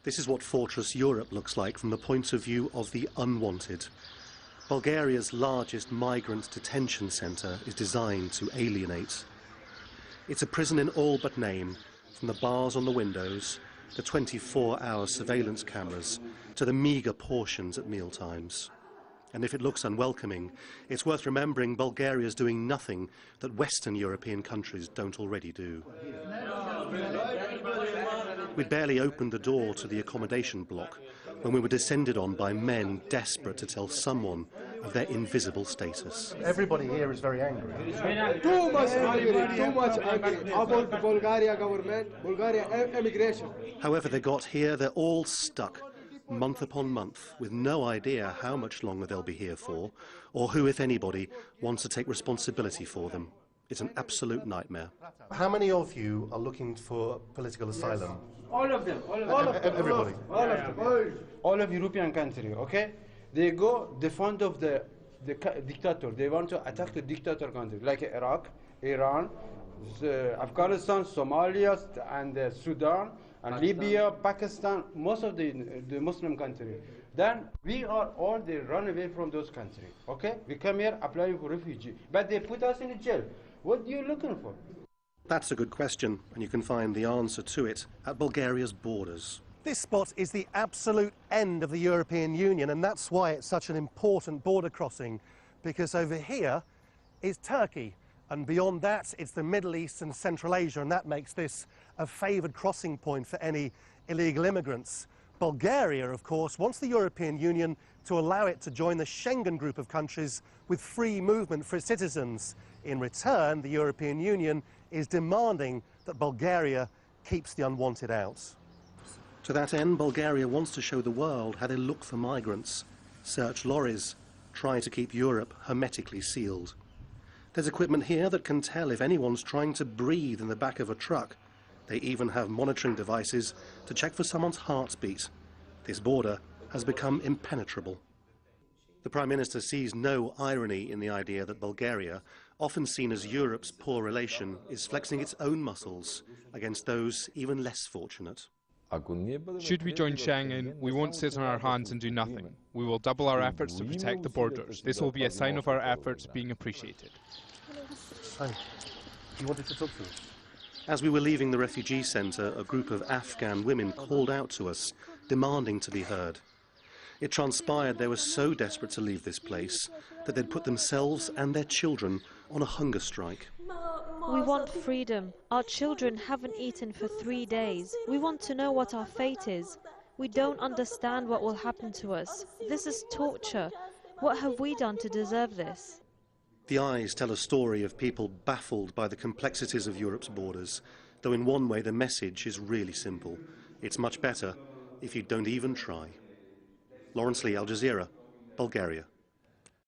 This is what Fortress Europe looks like from the point of view of the unwanted. Bulgaria's largest migrant detention centre is designed to alienate. It's a prison in all but name, from the bars on the windows, the 24-hour surveillance cameras, to the meagre portions at mealtimes. And if it looks unwelcoming, it's worth remembering Bulgaria's doing nothing that Western European countries don't already do. We'd barely opened the door to the accommodation block when we were descended on by men desperate to tell someone of their invisible status. Everybody here is very angry. Too much angry about the Bulgarian government, Bulgarian immigration. However they got here, they're all stuck, month upon month, with no idea how much longer they'll be here for, or who, if anybody, wants to take responsibility for them. It's an absolute nightmare. How many of you are looking for political asylum? All of them. Everybody? All of European countries, okay? They go the front of the dictator. They want to attack the dictator countries like Iraq, Iran, Afghanistan, Somalia, and Sudan, and Libya, Pakistan, most of the Muslim countries. Then we are all, they run away from those countries, okay? We come here applying for refugee, but they put us in jail. What are you looking for? That's a good question, and you can find the answer to it at Bulgaria's borders. This spot is the absolute end of the European Union, and that's why it's such an important border crossing, because over here is Turkey, and beyond that it's the Middle East and Central Asia, and that makes this a favoured crossing point for any illegal immigrants. Bulgaria, of course, wants the European Union to allow it to join the Schengen group of countries with free movement for its citizens. In return, the European Union is demanding that Bulgaria keeps the unwanted out. To that end, Bulgaria wants to show the world how they look for migrants, search lorries, try to keep Europe hermetically sealed. There's equipment here that can tell if anyone's trying to breathe in the back of a truck. They even have monitoring devices to check for someone's heartbeat. This border has become impenetrable. The Prime Minister sees no irony in the idea that Bulgaria, often seen as Europe's poor relation, is flexing its own muscles against those even less fortunate. Should we join Schengen, we won't sit on our hands and do nothing. We will double our efforts to protect the borders. This will be a sign of our efforts being appreciated. Hi. You wanted to talk to us? As we were leaving the refugee centre, a group of Afghan women called out to us, demanding to be heard. It transpired they were so desperate to leave this place that they'd put themselves and their children on a hunger strike. We want freedom. Our children haven't eaten for 3 days. We want to know what our fate is. We don't understand what will happen to us. This is torture. What have we done to deserve this? The eyes tell a story of people baffled by the complexities of Europe's borders, though in one way the message is really simple. It's much better if you don't even try. Lawrence Lee, Al Jazeera, Bulgaria.